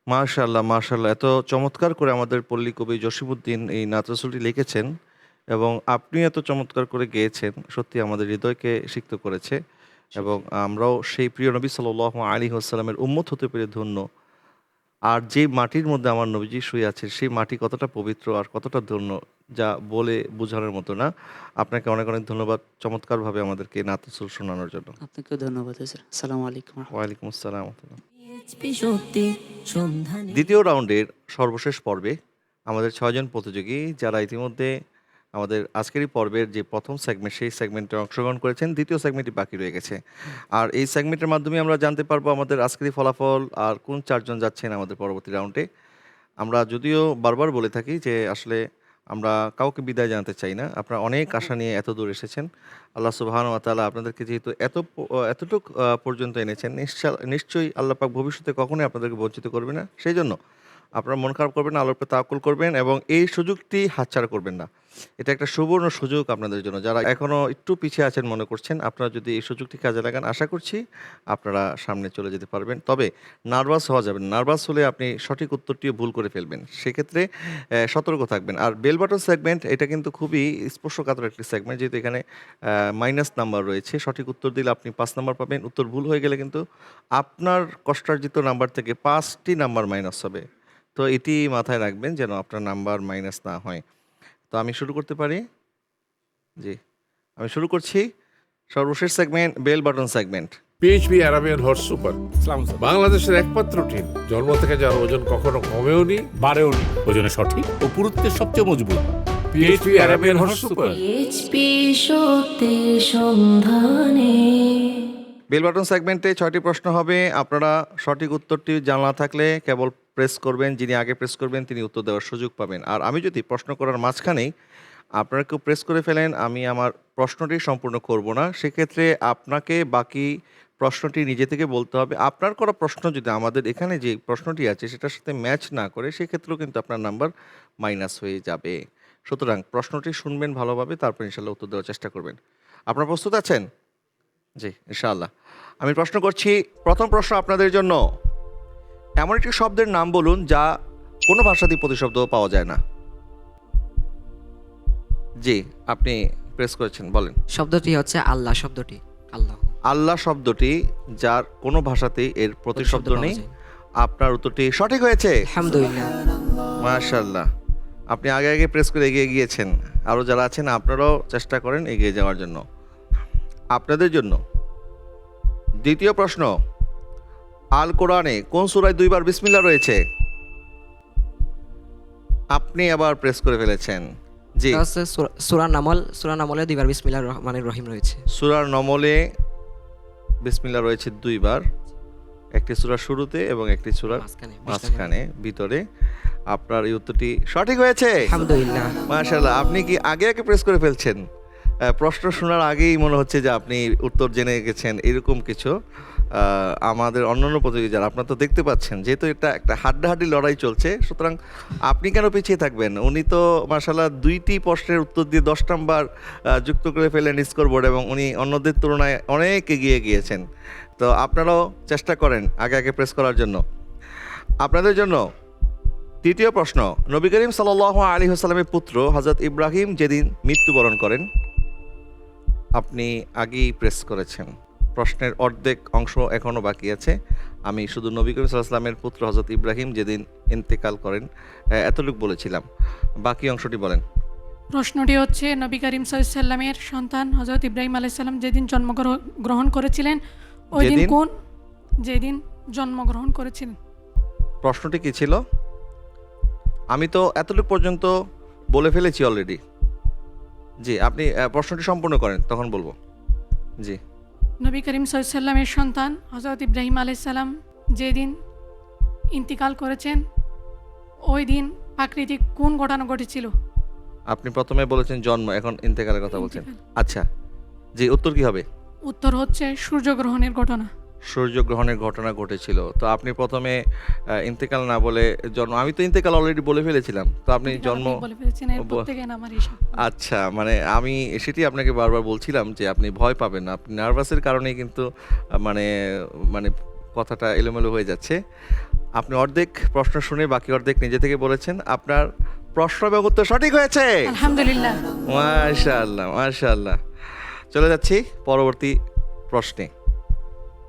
মাশাআল্লাহ মাশাআল্লাহ, এত চমৎকার করে আমাদের পল্লী কবি জসিমউদ্দিন এই নাত রসুলটি লিখেছেন এবং আপনি এত চমৎকার করে গেয়েছেন, সত্যি আমাদের হৃদয়কে সিক্ত করেছে এবং আমরাও সেই প্রিয় নবী সাল্লাল্লাহু আলাইহি ওয়াসাল্লামের উম্মত হতে পেরে ধন্য। আর যে মাটির মধ্যে আমার নবীজি শুয়ে আছে সেই মাটি কতটা পবিত্র আর কতটা ধন্য যা বলে বোঝানোর মতো না। আপনাকে অনেক অনেক ধন্যবাদ চমৎকারভাবে আমাদেরকে নাত রসুল শোনানোর জন্য। আপনাকেও ধন্যবাদ স্যার। আসসালামু আলাইকুম। ওয়ালাইকুম আসসালাম। পিএইচপি সত্যি সন্ধানে দ্বিতীয় রাউন্ডের সর্বশেষ পর্বে আমাদের 6 জন প্রতিযোগী যারা ইতিমধ্যে আমাদের আজকের এই পর্বের যে প্রথম সেগমেন্ট সেই সেগমেন্টে অংশগ্রহণ করেছেন, দ্বিতীয় সেগমেন্টটি বাকি রয়ে গেছে। আর এই সেগমেন্টের মাধ্যমে আমরা জানতে পারবো আমাদের আজকের এই ফলাফল আর কোন 4 জন যাচ্ছেন আমাদের পরবর্তী রাউন্ডে। আমরা যদিও বারবার বলে থাকি যে আসলে আমরা কাউকে বিদায় জানাতে চাই না, আপনারা অনেক আশা নিয়ে এত দূর এসেছেন। আল্লাহ সুবহানাহু ওয়া তাআলা আপনাদেরকে যেহেতু এতটুক পর্যন্ত এনেছেন, নিশ্চয়ই আল্লাহ পাক ভবিষ্যতে কখনোই আপনাদেরকে বঞ্চিত করবে না। সেই জন্য আপনারা মন খারাপ করবেন না, আল্লাহর উপর তাওয়াক্কুল করবেন এবং এই সুযোগটি হাতছাড়া করবেন না। এটা একটা সুবর্ণ সুযোগ আপনাদের জন্য, যারা এখনো একটু পিছিয়ে আছেন মনে করছেন, আপনারা যদি এই সুযোগটি কাজে লাগান আশা করছি আপনারা সামনে চলে যেতে পারবেন। তবে নার্ভাস হওয়া যাবে না, নার্ভাস হলে আপনি সঠিক উত্তরটিও ভুল করে ফেলবেন, সেক্ষেত্রে সতর্ক থাকবেন। আর বেল বাটন সেগমেন্ট এটা কিন্তু খুবই স্পর্শকাতর একটি সেগমেন্ট, যেহেতু এখানে মাইনাস নাম্বার রয়েছে। সঠিক উত্তর দিলে আপনি 5 নাম্বার পাবেন, উত্তর ভুল হয়ে গেলে কিন্তু আপনার কষ্টার্জিত নাম্বার থেকে 5টি নাম্বার মাইনাস হবে। তো এটি মাথায় রাখবেন যেন আপনার নাম্বার মাইনাস না হয়। তো আমি শুরু করতে পারি? জি, আমি শুরু করছি সর্বশেষ segment, bell button segment. PHP Arabian horse super বাংলাদেশের একমাত্র টিম জন্ম থেকে যার ওজন কখনো কমেওনি বাড়েওনি, ওজনে সঠিক ও পুরুত্বের সবচেয়ে মজবুত। PHP Arabian horse super. HP শক্তির সন্ধানে। বেল বাটন সেগমেন্টে 6টি প্রশ্ন হবে। আপনারা সঠিক উত্তরটি জানা থাকলে কেবল প্রেস করবেন, যিনি আগে প্রেস করবেন তিনি উত্তর দেওয়ার সুযোগ পাবেন। আর আমি যদি প্রশ্ন করার মাঝখানেই আপনারা কেউ প্রেস করে ফেলেন, আমি আমার প্রশ্নটি সম্পূর্ণ করব না, সেক্ষেত্রে আপনাকে বাকি প্রশ্নটি নিজে থেকে বলতে হবে। আপনার করা প্রশ্ন যদি আমাদের এখানে যে প্রশ্নটি আছে সেটার সাথে ম্যাচ না করে, সেক্ষেত্রেও কিন্তু আপনার নাম্বার মাইনাস হয়ে যাবে। সুতরাং প্রশ্নটি শুনবেন ভালোভাবে, তারপর ইনশাল্লাহ উত্তর দেওয়ার চেষ্টা করবেন। আপনারা প্রস্তুত আছেন? জি, ইনশাআল্লাহ। আমি প্রশ্ন করছি, প্রথম প্রশ্ন আপনাদের জন্য। এমন একটি শব্দের নাম বলুন যা কোনো ভাষাতেই প্রতিশব্দ পাওয়া যায় না। জি, আপনি প্রেস করেছেন, বলেন। শব্দটি হচ্ছে আল্লাহ শব্দটি। আল্লাহ। আল্লাহ শব্দটি যার কোনো ভাষাতেই এর প্রতিশব্দ পাওয়া নেই। যায় না। আপনার উত্তরটি সঠিক হয়েছে, আলহামদুলিল্লাহ। মাশাআল্লাহ। আপনি আগে আগে প্রেস করে এগিয়ে গিয়েছেন। আরও যারা আছেন আপনারাও চেষ্টা করেন এগিয়ে যাওয়ার জন্য। আপনাদের জন্য দ্বিতীয় প্রশ্ন, আল কোরআনে কোন সূরায় 2 বার বিসমিল্লাহ রয়েছে? আপনি আবার প্রেস করে ফেলেছেন। জি, এটা হচ্ছে সূরা নামলে 2 বার বিসমিল্লাহির রহমানির রহিম রয়েছে। সূরার নমলে বিসমিল্লাহ রয়েছে 2 বার, একটি সূরার শুরুতে এবং একটি সূরার মাঝখানে ভিতরে। আপনার এই উত্তরটি সঠিক হয়েছে, আলহামদুলিল্লাহ। মাশাআল্লাহ। আপনি কি আগে আগে প্রেস করে ফেলছেন? প্রশ্ন শোনার আগেই মনে হচ্ছে যে আপনি উত্তর জেনে গেছেন, এরকম কিছু। আমাদের অন্যান্য প্রতিযোগী যারা, আপনারা তো দেখতে পাচ্ছেন, যেহেতু এটা একটা হাড্ডাহাড্ডি লড়াই চলছে, সুতরাং আপনি কেন পিছিয়ে থাকবেন? উনি তো মাশাআল্লাহ 2টি প্রশ্নের উত্তর দিয়ে 10 নাম্বার যুক্ত করে ফেলেন স্কোরবোর্ড, এবং উনি অন্যদের তুলনায় অনেক এগিয়ে গিয়েছেন। তো আপনারাও চেষ্টা করেন আগে আগে প্রেস করার জন্য। আপনাদের জন্য তৃতীয় প্রশ্ন, নবী করিম সাল্লাল্লাহু আলাইহি ওয়াসাল্লামের পুত্র হযরত ইব্রাহিম যেদিন মৃত্যুবরণ করেন, আপনি আগেই প্রেস করেছেন। প্রশ্নের অর্ধেক অংশ এখনও বাকি আছে। আমি শুধু নবী করিম সাল্লাল্লাহু আলাইহি ওয়াসাল্লামের পুত্র হযরত ইব্রাহিম যেদিন ইন্তেকাল করেন এতটুকু বলেছিলাম, বাকি অংশটি বলেন। প্রশ্নটি হচ্ছে, নবী করিম সাল্লাল্লাহু আলাইহি সাল্লামের সন্তান হযরত ইব্রাহিম আলাইহিস সালাম যেদিন জন্মগ্রহণ করেছিলেন, ওই দিন যেদিন জন্মগ্রহণ করেছিলেন। প্রশ্নটি কি ছিল? আমি তো এতটুকু পর্যন্ত বলে ফেলেছি অলরেডি। জি, আপনি প্রশ্নটি সম্পূর্ণ করেন, তখন বলবো। জি, নবী করিম সাল্লাল্লাহু আলাইহি সাল্লামের সন্তান হযরত ইব্রাহিম আলাইহিস সালাম যেদিন ইন্তিকাল করেছেন, ওই দিন প্রাকৃতিক কোন ঘটনা ঘটেছিল? আপনি প্রথমে বলেছেন জন্ম, এখন ইন্তেকালের কথা বলছেন। আচ্ছা, জি, উত্তর কি হবে? উত্তর হচ্ছে সূর্যগ্রহণের ঘটনা। সূর্যগ্রহণের ঘটনা ঘটেছিল। তো আপনি প্রথমে ইন্তেকাল না বলে জন্ম, আমি তো ইন্তেকাল অলরেডি বলে ফেলেছিলাম, তো আপনি জন্ম বলে ফেলেছেন। এরপর থেকে আমার হিসাব। আচ্ছা, মানে আমি সেটি আপনাকে বারবার বলছিলাম যে আপনি ভয় পাবেন না, আপনি নার্ভাসের কারণেই কিন্তু মানে মানে কথাটা এলোমেলো হয়ে যাচ্ছে। আপনি অর্ধেক প্রশ্ন শুনে বাকি অর্ধেক নিজে থেকে বলেছেন। আপনার প্রশ্ন এবং উত্তর সঠিক হয়েছে, আলহামদুলিল্লাহ। মাশাআল্লাহ, মাশাআল্লাহ। চলে যাচ্ছি পরবর্তী প্রশ্নে।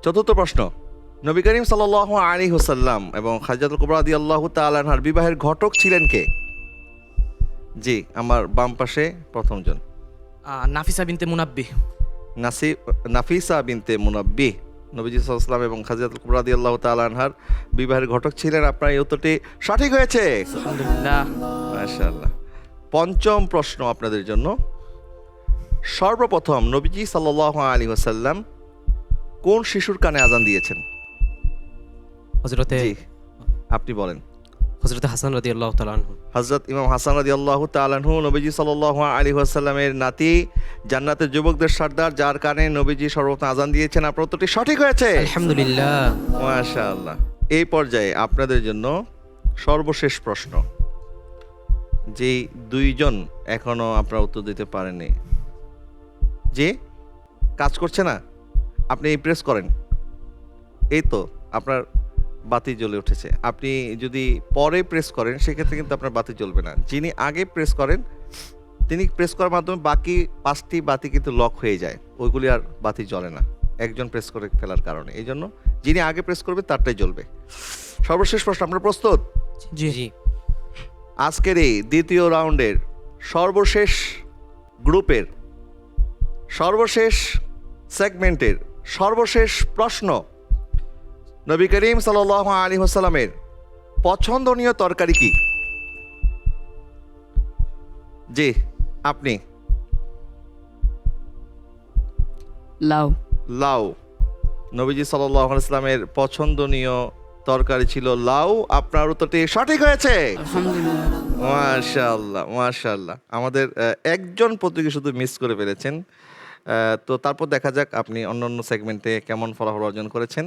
চতুর্থ প্রশ্ন, নবী করিম সাল্লাল্লাহু আলাইহি ওয়াসাল্লাম এবং খাদিজাতুল কুবরা রাদিয়াল্লাহু তাআলা আনহার বিবাহের ঘটক ছিলেন কে? জি, আমার বাম পাশে প্রথমজন। নাফিসা বিনতে মুনাব্বিহ। নাফিসা বিনতে মুনাব্বিহ নবীজি সাল্লাল্লাহু আলাইহি ওয়াসাল্লাম এবং খাদিজাতুল কুবরা রাদিয়াল্লাহু তাআলা আনহার বিবাহের ঘটক ছিলেন। আপনার এই উত্তরটি সঠিক হয়েছে, আলহামদুলিল্লাহ। মাশাআল্লাহ। পঞ্চম প্রশ্ন আপনাদের জন্য, সর্বপ্রথম নবীজি সাল্লাল্লাহু আলাইহি ওয়াসাল্লাম কোন শিশুর কানে আজান দিয়েছেন? হযরতে জি, আপনি বলেন। হযরতে হাসান রাদিয়াল্লাহু তাআলা আনহু। হযরত ইমাম হাসান রাদিয়াল্লাহু তাআলা আনহু নবীজি সাল্লাল্লাহু আলাইহি ওয়াসাল্লামের নাতি, জান্নাতের যুবকদের সর্দার, যার কানে নবীজি সর্বপ্রথম আজান দিয়েছেন। আপনার উত্তরটি সঠিক হয়েছে, আলহামদুলিল্লাহ। মাশাআল্লাহ। এই পর্যায়ে আপনাদের জন্য সর্বশেষ প্রশ্ন, যেই দুইজন এখনো আপনারা উত্তর দিতে পারেননি, যে কাজ করছে না, আপনি প্রেস করেন, এই তো আপনার বাতি জ্বলে উঠেছে। আপনি যদি পরে প্রেস করেন সেক্ষেত্রে কিন্তু আপনার বাতি জ্বলবে না। যিনি আগে প্রেস করেন তিনি প্রেস করার মাধ্যমে বাকি 5টি বাতি কিন্তু লক হয়ে যায়, ওইগুলি আর বাতি জ্বলে না একজন প্রেস করে ফেলার কারণে। এই জন্য যিনি আগে প্রেস করবে তারটাই জ্বলবে। সর্বশেষ প্রশ্ন, আপনারা প্রস্তুত? জি জি। আজকের এই দ্বিতীয় রাউন্ডের সর্বশেষ গ্রুপের সর্বশেষ সেগমেন্টের সর্বশেষ প্রশ্ন, নবী করিম সাল্লাল্লাহু আলাইহি ওয়াসাল্লামের পছন্দনীয় তরকারি কি? জি, আপনি। লাউ। লাউ। নবীজি সাল্লাল্লাহু আলাইহি ওয়াসাল্লামের পছন্দনীয় তরকারি ছিল লাউ। আপনার উত্তরটি সঠিক হয়েছে। আলহামদুলিল্লাহ। মাশাআল্লাহ, মাশাআল্লাহ। আমাদের একজন প্রতিযোগী শুধু মিস করে ফেলেছেন। তো তারপর দেখা যাক আপনি অন্যান্য সেগমেন্টে কেমন ফলাফল অর্জন করেছেন।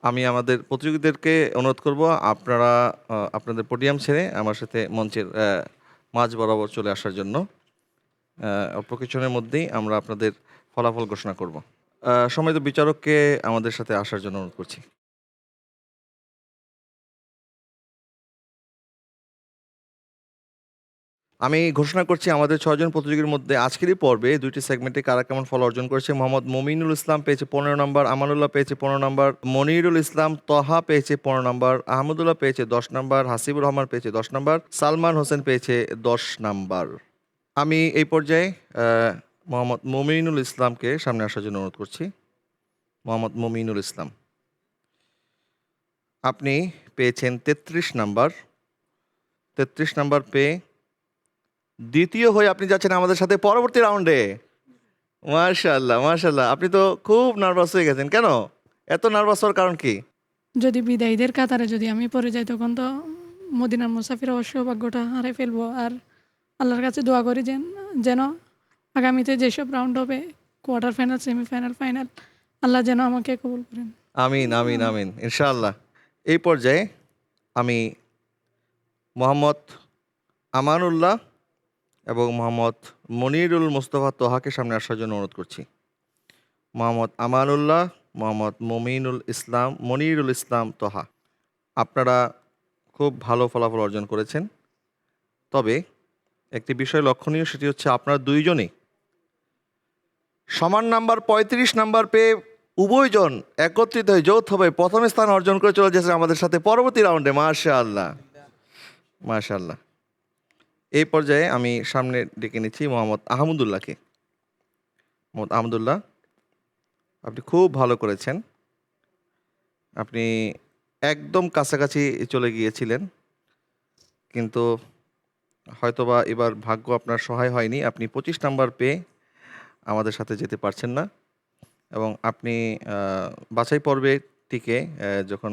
আমি আমাদের প্রতিযোগীদেরকে অনুরোধ করব আপনারা আপনাদের পোডিয়াম ছেড়ে আমার সাথে মঞ্চের মাঝ বরাবর চলে আসার জন্য। অল্প কিছুক্ষণের মধ্যেই আমরা আপনাদের ফলাফল ঘোষণা করব। সম্মানিত বিচারককে আমাদের সাথে আসার জন্য অনুরোধ করছি। আমি ঘোষণা করছি আমাদের 6 জন প্রতিযোগীর মধ্যে আজকেরই পর্বে 2টি সেগমেন্টে কারা কেমন ফল অর্জন করেছে। মোহাম্মদ মমিনুল ইসলাম পেয়েছে 15 নম্বর, আমানুল্লাহ পেয়েছে 15 নম্বর, মনিরুল ইসলাম তহা পেয়েছে 15 নম্বর, আহমদুল্লাহ পেয়েছে 10 নম্বর, হাসিবুর রহমান পেয়েছে 10 নম্বর, সালমান হোসেন পেয়েছে 10 নম্বর। আমি এই পর্যায়ে মোহাম্মদ মমিনুল ইসলামকে সামনে আসার জন্য অনুরোধ করছি। মোহাম্মদ মমিনুল ইসলাম, আপনি পেয়েছেন 33 নাম্বার। 33 নাম্বার পেয়ে দ্বিতীয় হয়ে আপনি যাচ্ছেন আমাদের সাথে পরবর্তী রাউন্ডে। মাশাআল্লাহ, মাশাআল্লাহ। আপনি তো খুব নার্ভাস হয়ে গেছেন, কেন এত নার্ভাস হওয়ার কারণ কি? যদি বিদায়ীদের কাতারে যদি আমি পড়ে যাই তখন তো মদিনার মুসাফির অবশ্য সৌভাগ্যটা হারিয়ে ফেলবো। আর আল্লাহর কাছে দোয়া করি যেন আগামীতে যেসব রাউন্ড হবে, কোয়ার্টার ফাইনাল, সেমিফাইনাল, ফাইনাল, আল্লাহ যেন আমাকে কবুল করেন। আমিন, আমিন, আমিন, ইনশাআল্লাহ। এই পর্যায়ে আমি মোহাম্মদ আমানুল্লাহ এবং মোহাম্মদ মনিরুল মুস্তফা তোহাকে সামনে আসার জন্য অনুরোধ করছি। মোহাম্মদ আমানুল্লাহ, মোহাম্মদ মনিরুল ইসলাম তোহা, আপনারা খুব ভালো ফলাফল অর্জন করেছেন। তবে একটি বিষয় লক্ষণীয়, সেটি হচ্ছে আপনারা দুইজনেই সমান নাম্বার 35 নাম্বার পেয়ে উভয়জন একত্রিত হয়ে যৌথভাবে প্রথম স্থান অর্জন করে চলে যাচ্ছেন আমাদের সাথে পরবর্তী রাউন্ডে। মাশাআল্লাহ, মাশাআল্লাহ। এই পর্যায়ে আমি সামনে ডেকে নিচ্ছি মোহাম্মদ আহমদুল্লাহকে। মোহাম্মদ আহমদুল্লাহ, আপনি খুব ভালো করেছেন। আপনি একদম কাছাকাছি চলে গিয়েছিলেন, কিন্তু হয়তোবা এবার ভাগ্য আপনার সহায় হয়নি। আপনি 25 নাম্বার পেয়ে আমাদের সাথে যেতে পারছেন না, এবং আপনি বাছাই পর্বে টিকে যখন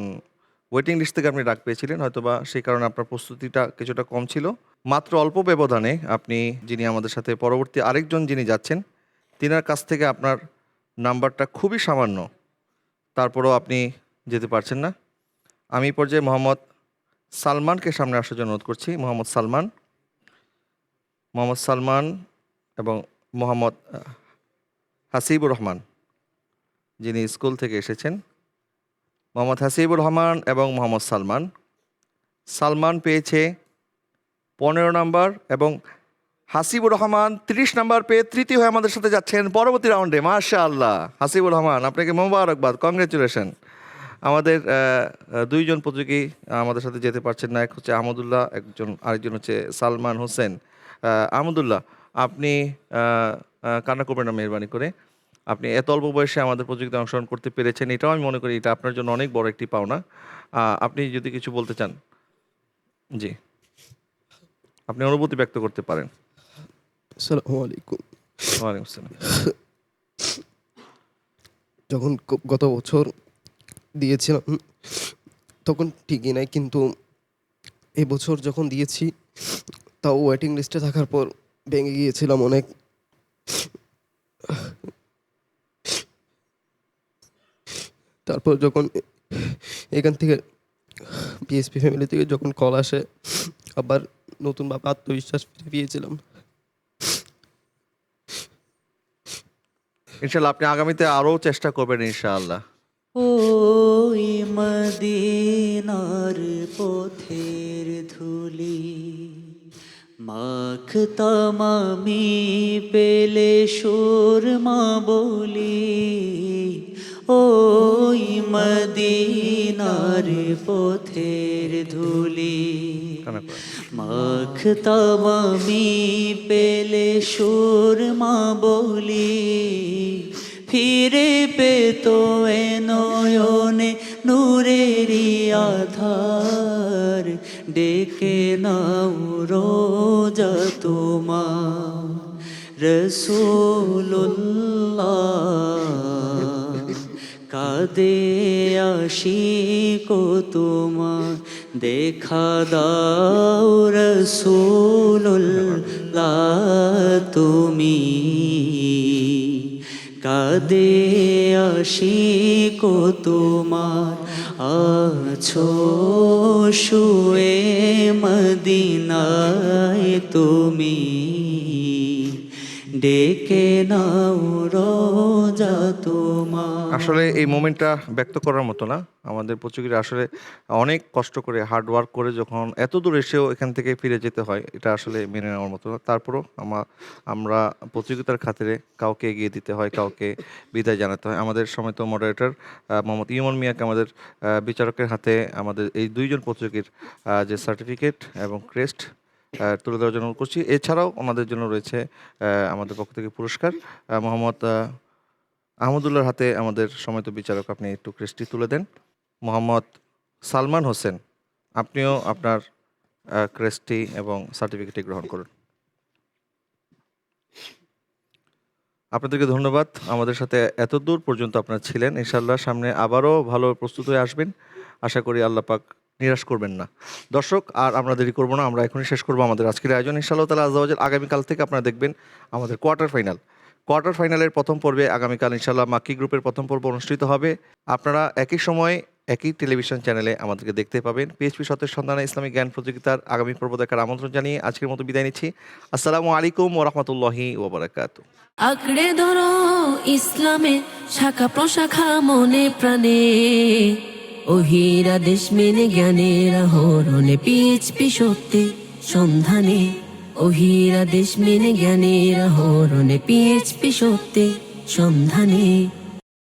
ওয়েটিং লিস্ট থেকে আপনি ডাক পেয়েছিলেন, হয়তোবা সেই কারণে আপনার প্রস্তুতিটা কিছুটা কম ছিল। মাত্র অল্প ব্যবধানে আপনি, যিনি আমাদের সাথে পরবর্তী আরেকজন যিনি যাচ্ছেন, তিনার কাছ থেকে আপনার নাম্বারটা খুবই সামান্য, তারপরেও আপনি যেতে পারছেন না। আমি এই পর্যায়ে মোহাম্মদ সালমানকে সামনে আসার জন্য অনুরোধ করছি। মোহাম্মদ সালমান এবং মোহাম্মদ হাসিবুর রহমান, যিনি স্কুল থেকে এসেছেন। মোহাম্মদ হাসিবুর রহমান এবং মোহাম্মদ সালমান পেয়েছে 15 নাম্বার এবং হাসিবুর রহমান 30 নাম্বার পেয়ে তৃতীয় হয়ে আমাদের সাথে যাচ্ছেন পরবর্তী রাউন্ডে। মাশাআল্লাহ, হাসিবুর রহমান, আপনাকে মোবারকবাদ, কংগ্রেচুলেশন। আমাদের দুইজন প্রতিযোগী আমাদের সাথে যেতে পারছেন না, এক হচ্ছে আহমদুল্লাহ, আরেকজন হচ্ছে সালমান হোসেন। আহমদুল্লাহ, আপনি কান্না করবেন না মেহরবানি করে। আপনি এত অল্প বয়সে আমাদের প্রতিযোগিতায় অংশগ্রহণ করতে পেরেছেন, এটাও আমি মনে করি এটা আপনার জন্য অনেক বড় একটি পাওনা। আপনি যদি কিছু বলতে চান, জি, আপনি অনুভূতি ব্যক্ত করতে পারেন। আসসালামু আলাইকুম। ওয়ালাইকুম আসসালাম। যখন গত বছর দিয়েছিলাম তখন ঠিকই নাই, কিন্তু এবছর যখন দিয়েছি তাও ওয়েটিং লিস্টে থাকার পর ভেঙে গিয়েছিলাম অনেক। তারপর যখন এখান থেকে পিএসপি ফ্যামিলি থেকে যখন কল আসে আবার নতুনভাবে আত্মবিশ্বাস ফিরে পেয়েছিলাম। ইনশাল্লাহ আপনি আগামীতে আরও চেষ্টা করবেন ইনশাআল্লাহ। ওই মদিনার পথের ধুলি মাখতাম আমি পেলে সুরমা বলি, ওই মদিনার পথের ধুলি মাখতাম আমি পেলে সুরমা বলি, ফিরে পেত এ নয়নে নূরেরই আধার, ডেকে নাও রোজা তোমার রাসূলুল্লাহ, কাঁদে আশিক তোমার দেখা দাও রাসূলুল্লাহ, তুমি কাঁদে আশিক তোমার আছো শুয়ে মদিনায় তুমি, ডেকে নাও রোজা তোমার। আসলে এই মোমেন্টটা ব্যক্ত করার মতো না। আমাদের প্রতিযোগীরা আসলে অনেক কষ্ট করে হার্ড ওয়ার্ক করে যখন এত দূর এসেও এখান থেকে ফিরে যেতে হয়, এটা আসলে মেনে নেওয়ার মতো না। তারপরও আমরা প্রতিযোগিতার খাতিরে কাউকে এগিয়ে দিতে হয়, কাউকে বিদায় জানাতে হয়। আমাদের সময়ত মডারেটর মোহাম্মদ ইমন মিয়াকে আমাদের বিচারকের হাতে আমাদের এই দুইজন প্রতিযোগীর যে সার্টিফিকেট এবং ক্রেস্ট তুলে দেওয়ার জন্য করছি। এছাড়াও ওনাদের জন্য রয়েছে আমাদের পক্ষ থেকে পুরস্কার। মোহাম্মদ আহমদুল্লাহর হাতে আমাদের সময়ত বিচারক, আপনি একটু ক্রেস্টটি তুলে দেন। মোহাম্মদ সালমান হোসেন, আপনিও আপনার ক্রেস্টটি এবং সার্টিফিকেটটি গ্রহণ করুন। আপনাদেরকে ধন্যবাদ আমাদের সাথে এত দূর পর্যন্ত আপনারা ছিলেন। ইনশাআল্লাহ সামনে আবারও ভালো প্রস্তুত হয়ে আসবেন, আশা করি আল্লাহ পাক নিরাশ করবেন না। দর্শক, আর আমরা দেরি করবো না, আমরা এখনই শেষ করবো আমাদের আজকের আয়োজন ইনশাআল্লাহ তাআলা আযজা ওয়া জাল। আগামীকাল থেকে আপনারা দেখবেন আমাদের কোয়ার্টার ফাইনালের প্রথম পর্বে আগামীকাল ইনশাআল্লাহ মাক্কি গ্রুপের প্রথম পর্ব অনুষ্ঠিত হবে। আপনারা একই সময়ে একই টেলিভিশন চ্যানেলে আমাদেরকে দেখতে পাবেন। পিএইচপি সত্যের সন্ধানে ইসলামিক জ্ঞান প্রতিযোগিতার আগামী পর্ব দেখার আমন্ত্রণ জানিয়ে আজকের মতো বিদায় নিচ্ছি। আসসালামু আলাইকুম ওয়া রাহমাতুল্লাহি ওয়া বারাকাতুহু। আঁকড়ে ধরো ইসলামের শাখা প্রশাখা মনে প্রাণে, ওহিরা দেশ মেনে জ্ঞানের আহরণে পিএইচপি সত্যের সন্ধানে, ওহিরা দেশ মেনে জ্ঞানের আহরণে পিএইচপি সত্যের সন্ধানে।